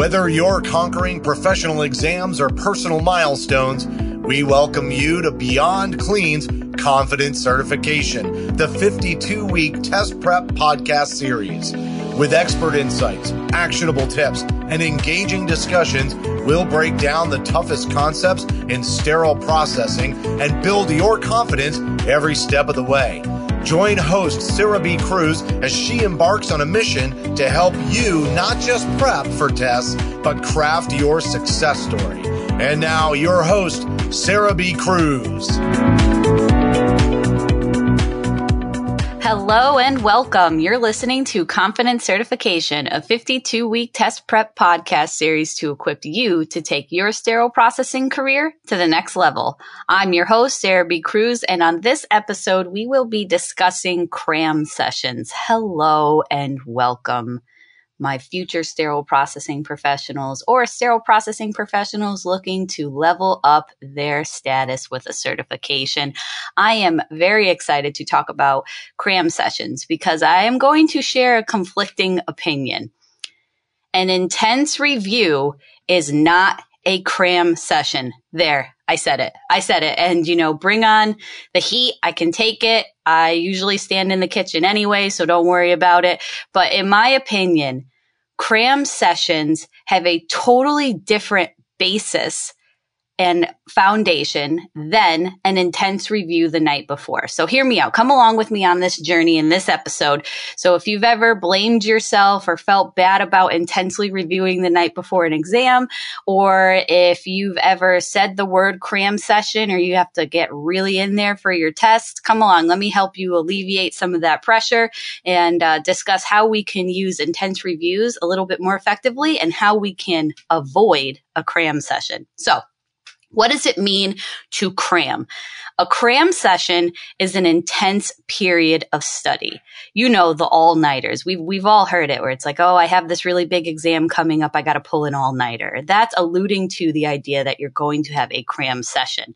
Whether you're conquering professional exams or personal milestones, we welcome you to Beyond Clean's Confidence Certification, the 52-week test prep podcast series. With expert insights, actionable tips, and engaging discussions, we'll break down the toughest concepts in sterile processing and build your confidence every step of the way. Join host Sarah B. Cruz as she embarks on a mission to help you not just prep for tests, but craft your success story. And now your host, Sarah B. Cruz. Hello and welcome. You're listening to Confidence Certification, a 52-week test prep podcast series to equip you to take your sterile processing career to the next level. I'm your host, Sarah B. Cruz, and on this episode, we will be discussing Cram sessions. Hello and welcome, my future sterile processing professionals or sterile processing professionals looking to level up their status with a certification. I am very excited to talk about Cram sessions because I am going to share a conflicting opinion. An intense review is not a Cram session. There, I said it. And, bring on the heat. I can take it. I usually stand in the kitchen anyway, so don't worry about it. But in my opinion, Cram sessions have a totally different basis and foundation than an intense review the night before. So hear me out. Come along with me on this journey in this episode. So if you've ever blamed yourself or felt bad about intensely reviewing the night before an exam, or if you've ever said the word cram session or you have to get really in there for your test, come along. Let me help you alleviate some of that pressure and discuss how we can use intense reviews a little bit more effectively and how we can avoid a cram session. So, what does it mean to cram? A cram session is an intense period of study. You know, the all-nighters. We've all heard it where it's like, oh, I have this really big exam coming up. I got to pull an all-nighter. That's alluding to the idea that you're going to have a cram session.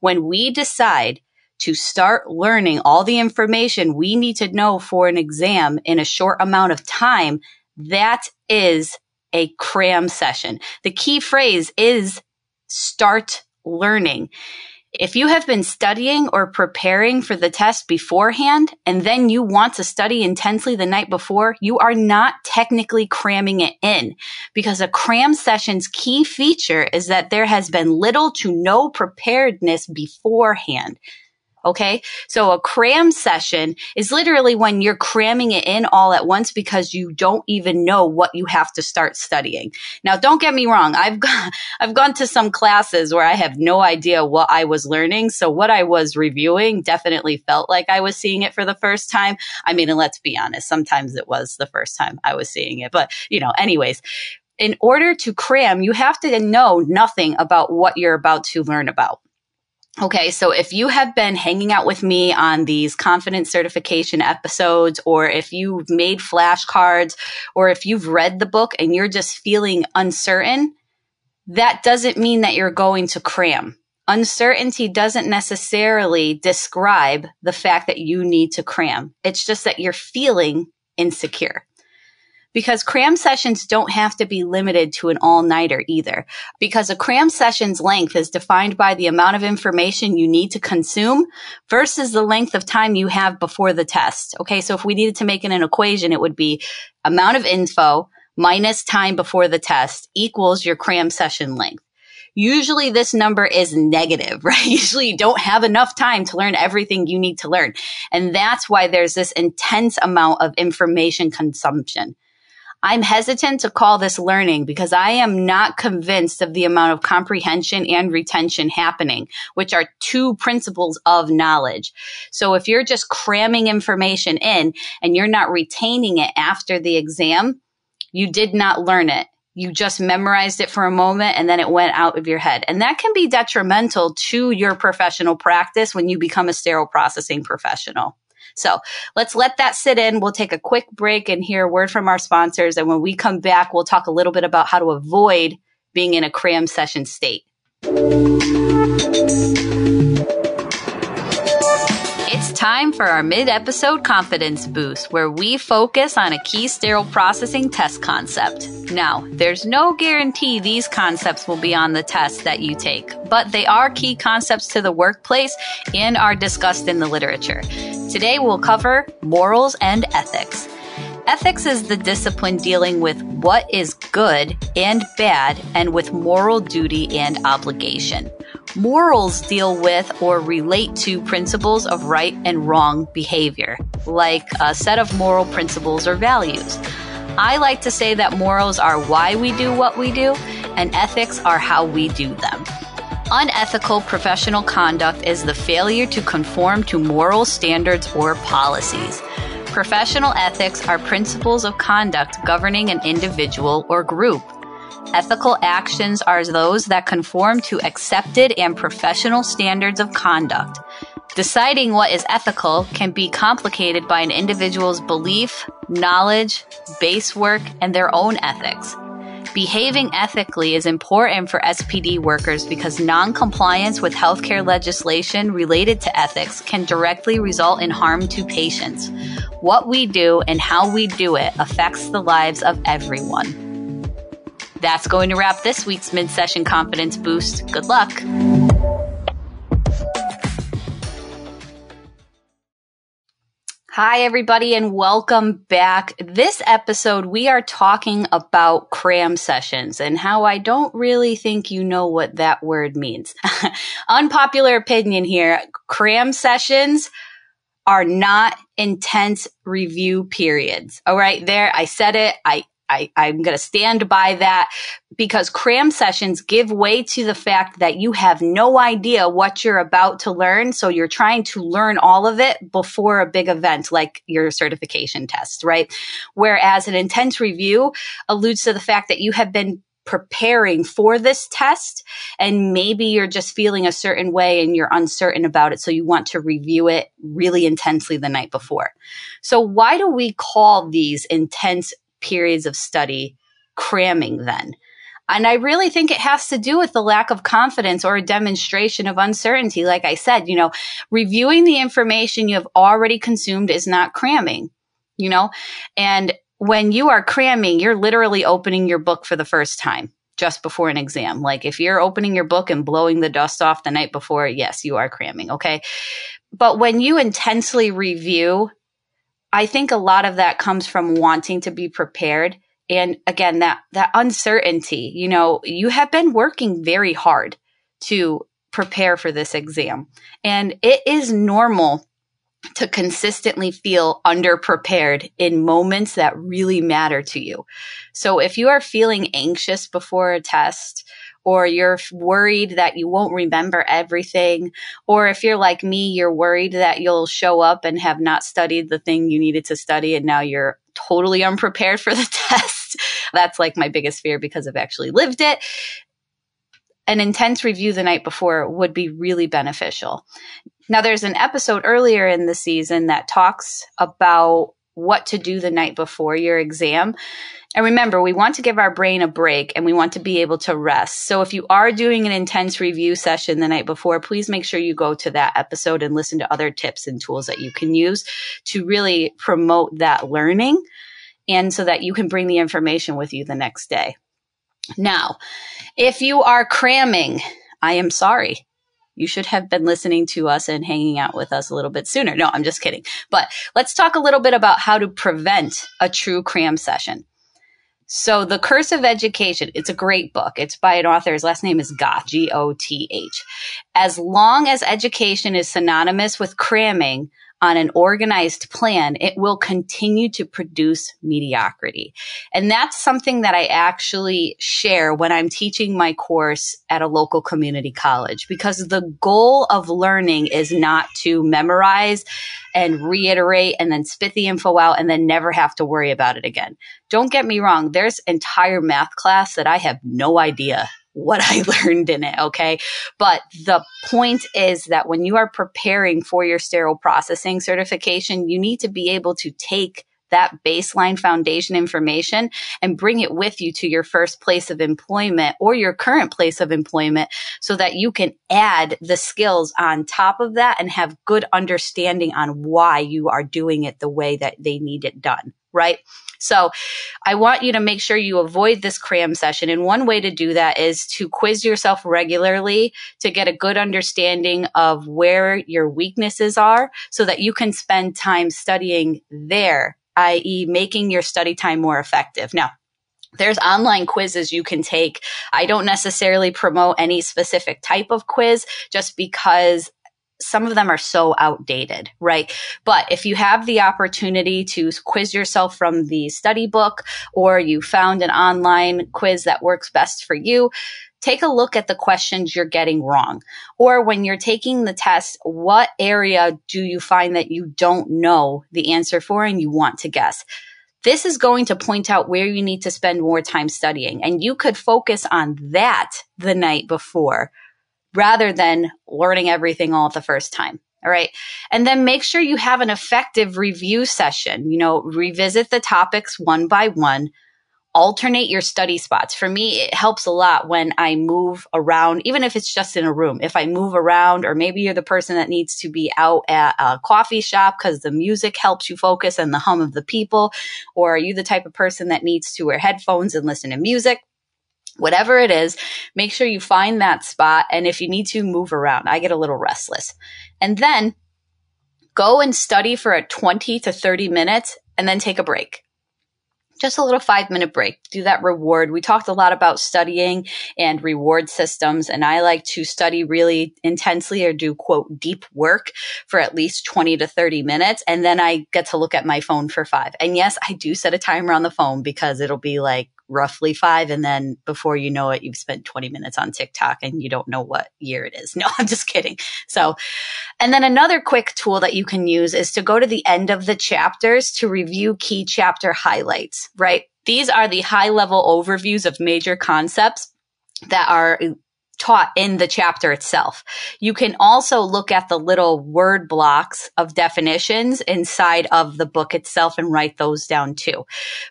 When we decide to start learning all the information we need to know for an exam in a short amount of time, that is a cram session. The key phrase is start learning. If you have been studying or preparing for the test beforehand, and then you want to study intensely the night before, you are not technically cramming it in, because a cram session's key feature is that there has been little to no preparedness beforehand. Okay. So a cram session is literally when you're cramming it in all at once because you don't even know what you have to start studying. Now, don't get me wrong. I've gone to some classes where I have no idea what I was learning. So what I was reviewing definitely felt like I was seeing it for the first time. I mean, and let's be honest, sometimes it was the first time I was seeing it, but anyways, in order to cram, you have to know nothing about what you're about to learn about. Okay, so if you have been hanging out with me on these confidence certification episodes, or if you've made flashcards, or if you've read the book and you're just feeling uncertain, that doesn't mean that you're going to cram. Uncertainty doesn't necessarily describe the fact that you need to cram. It's just that you're feeling insecure. Because cram sessions don't have to be limited to an all-nighter either. Because a cram session's length is defined by the amount of information you need to consume versus the length of time you have before the test. Okay, so if we needed to make it an equation, it would be amount of info minus time before the test equals your cram session length. Usually this number is negative, right? Usually you don't have enough time to learn everything you need to learn. And that's why there's this intense amount of information consumption. I'm hesitant to call this learning because I am not convinced of the amount of comprehension and retention happening, which are two principles of knowledge. So if you're just cramming information in and you're not retaining it after the exam, you did not learn it. You just memorized it for a moment and then it went out of your head. And that can be detrimental to your professional practice when you become a sterile processing professional. So let's let that sit in. We'll take a quick break and hear a word from our sponsors. And when we come back, we'll talk a little bit about how to avoid being in a cram session state. It's Time for our mid-episode confidence boost, where we focus on a key sterile processing test concept. Now, there's no guarantee these concepts will be on the test that you take, but they are key concepts to the workplace and are discussed in the literature. Today, we'll cover morals and ethics. Ethics is the discipline dealing with what is good and bad and with moral duty and obligation. Morals deal with or relate to principles of right and wrong behavior, like a set of moral principles or values. I like to say that morals are why we do what we do, and ethics are how we do them. Unethical professional conduct is the failure to conform to moral standards or policies. Professional ethics are principles of conduct governing an individual or group. Ethical actions are those that conform to accepted and professional standards of conduct. Deciding what is ethical can be complicated by an individual's belief, knowledge, base work, and their own ethics. Behaving ethically is important for SPD workers because non-compliance with healthcare legislation related to ethics can directly result in harm to patients. What we do and how we do it affects the lives of everyone. That's going to wrap this week's mid-session confidence boost. Good luck. Hi, everybody, and welcome back. This episode, we are talking about cram sessions and how I don't really think you know what that word means. Unpopular opinion here. Cram sessions are not intense review periods. All right, there, I said it. I'm going to stand by that because cram sessions give way to the fact that you have no idea what you're about to learn. So you're trying to learn all of it before a big event like your certification test, right? Whereas an intense review alludes to the fact that you have been preparing for this test and maybe you're just feeling a certain way and you're uncertain about it. So you want to review it really intensely the night before. So why do we call these intense periods of study cramming then? And I really think it has to do with the lack of confidence or a demonstration of uncertainty. Like I said, reviewing the information you have already consumed is not cramming, and when you are cramming, you're literally opening your book for the first time just before an exam. Like if you're opening your book and blowing the dust off the night before, yes, you are cramming. Okay. But when you intensely review, I think a lot of that comes from wanting to be prepared. And again, that uncertainty, you have been working very hard to prepare for this exam. And it is normal to consistently feel underprepared in moments that really matter to you. So if you are feeling anxious before a test, or you're worried that you won't remember everything, or if you're like me, you're worried that you'll show up and have not studied the thing you needed to study and now you're totally unprepared for the test. That's like my biggest fear because I've actually lived it. An intense review the night before would be really beneficial. Now, there's an episode earlier in the season that talks about what to do the night before your exam. And remember, we want to give our brain a break and we want to be able to rest. So if you are doing an intense review session the night before, please make sure you go to that episode and listen to other tips and tools that you can use to really promote that learning and so that you can bring the information with you the next day. Now, if you are cramming, I am sorry. You should have been listening to us and hanging out with us a little bit sooner. No, I'm just kidding. But let's talk a little bit about how to prevent a true cram session. So The Curse of Education, it's a great book. It's by an author. His last name is Goth, G-O-T-H. As long as education is synonymous with cramming on an organized plan, it will continue to produce mediocrity. And that's something that I actually share when I'm teaching my course at a local community college, because the goal of learning is not to memorize and reiterate and then spit the info out and then never have to worry about it again. Don't get me wrong. There's entire math class that I have no idea what I learned in it, okay? But the point is that when you are preparing for your sterile processing certification, you need to be able to take that baseline foundation information and bring it with you to your first place of employment or your current place of employment so that you can add the skills on top of that and have good understanding on why you are doing it the way that they need it done, right? So I want you to make sure you avoid this cram session. And one way to do that is to quiz yourself regularly to get a good understanding of where your weaknesses are so that you can spend time studying there, i.e. making your study time more effective. Now, there's online quizzes you can take. I don't necessarily promote any specific type of quiz just because some of them are so outdated, right? But if you have the opportunity to quiz yourself from the study book or you found an online quiz that works best for you, take a look at the questions you're getting wrong. Or when you're taking the test, what area do you find that you don't know the answer for and you want to guess? This is going to point out where you need to spend more time studying. And you could focus on that the night before rather than learning everything all the first time. All right. And then make sure you have an effective review session. Revisit the topics one by one. Alternate your study spots. For me, it helps a lot when I move around, even if it's just in a room. If I move around, or maybe you're the person that needs to be out at a coffee shop because the music helps you focus and the hum of the people, or are you the type of person that needs to wear headphones and listen to music? Whatever it is, make sure you find that spot. And if you need to move around, I get a little restless. And then go and study for 20 to 30 minutes and then take a break. Just a little 5-minute break. Do that reward. We talked a lot about studying and reward systems, and I like to study really intensely or do, quote, deep work for at least 20 to 30 minutes, and then I get to look at my phone for 5. And yes, I do set a timer on the phone because it'll be like roughly 5, and then before you know it, you've spent 20 minutes on TikTok and you don't know what year it is. No, I'm just kidding. So, and then another quick tool that you can use is to go to the end of the chapters to review key chapter highlights, right? These are the high-level overviews of major concepts that are taught in the chapter itself. You can also look at the little word blocks of definitions inside of the book itself and write those down too.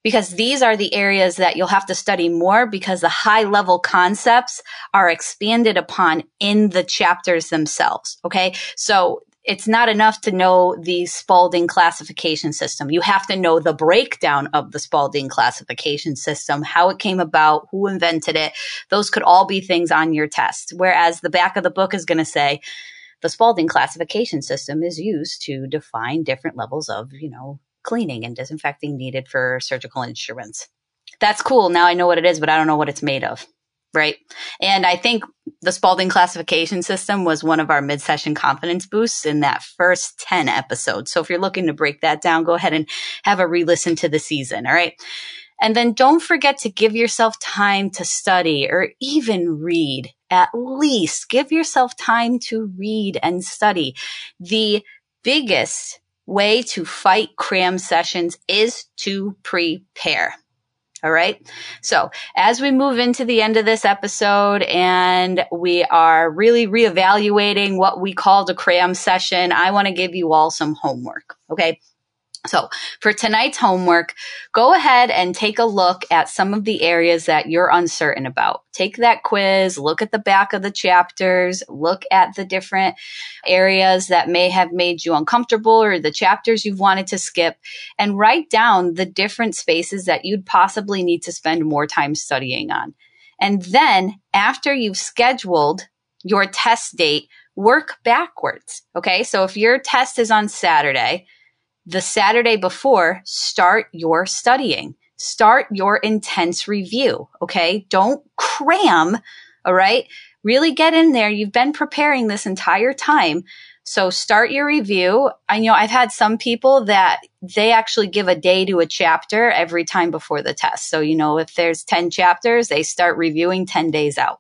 Because these are the areas that you'll have to study more because the high-level concepts are expanded upon in the chapters themselves, okay? So it's not enough to know the Spalding classification system. You have to know the breakdown of the Spalding classification system, how it came about, who invented it. Those could all be things on your test. Whereas the back of the book is going to say, the Spalding classification system is used to define different levels of, cleaning and disinfecting needed for surgical instruments. That's cool. Now I know what it is, but I don't know what it's made of. Right. And I think the Spalding classification system was one of our mid-session confidence boosts in that first 10 episodes. So if you're looking to break that down, go ahead and have a re-listen to the season. All right. And then don't forget to give yourself time to study or even read. At least give yourself time to read and study. The biggest way to fight cram sessions is to prepare. All right. So as we move into the end of this episode and we are really reevaluating what we called a cram session, I want to give you all some homework. Okay. So for tonight's homework, go ahead and take a look at some of the areas that you're uncertain about. Take that quiz, look at the back of the chapters, look at the different areas that may have made you uncomfortable or the chapters you've wanted to skip, and write down the different spaces that you'd possibly need to spend more time studying on. And then after you've scheduled your test date, work backwards. Okay. So if your test is on Saturday, the Saturday before, start your studying. Start your intense review, okay? Don't cram, all right? Really get in there. You've been preparing this entire time. So start your review. I know I've had some people that they actually give a day to a chapter every time before the test. So, if there's 10 chapters, they start reviewing 10 days out.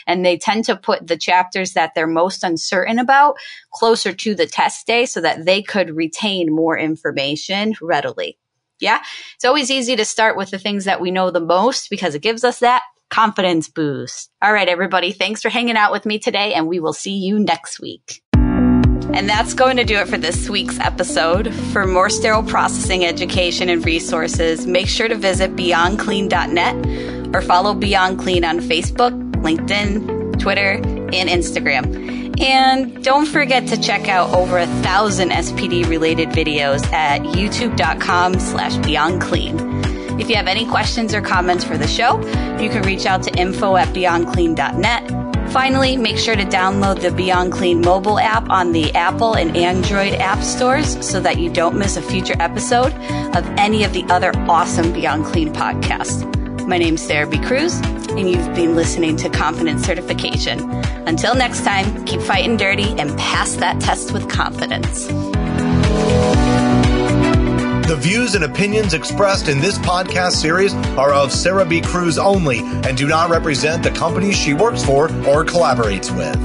And they tend to put the chapters that they're most uncertain about closer to the test day so that they could retain more information readily. Yeah. It's always easy to start with the things that we know the most because it gives us that confidence boost. All right, everybody. Thanks for hanging out with me today, and we will see you next week. And that's going to do it for this week's episode. For more sterile processing education and resources, make sure to visit beyondclean.net or follow Beyond Clean on Facebook, LinkedIn, Twitter, and Instagram. And don't forget to check out over 1,000 SPD-related videos at youtube.com/beyondclean. If you have any questions or comments for the show, you can reach out to info@beyondclean.net. Finally, make sure to download the Beyond Clean mobile app on the Apple and Android app stores so that you don't miss a future episode of any of the other awesome Beyond Clean podcasts. My name's Sterile Cruz, and you've been listening to Confidence Certification. Until next time, keep fighting dirty and pass that test with confidence. The views and opinions expressed in this podcast series are of Sarah B. Cruz only and do not represent the companies she works for or collaborates with.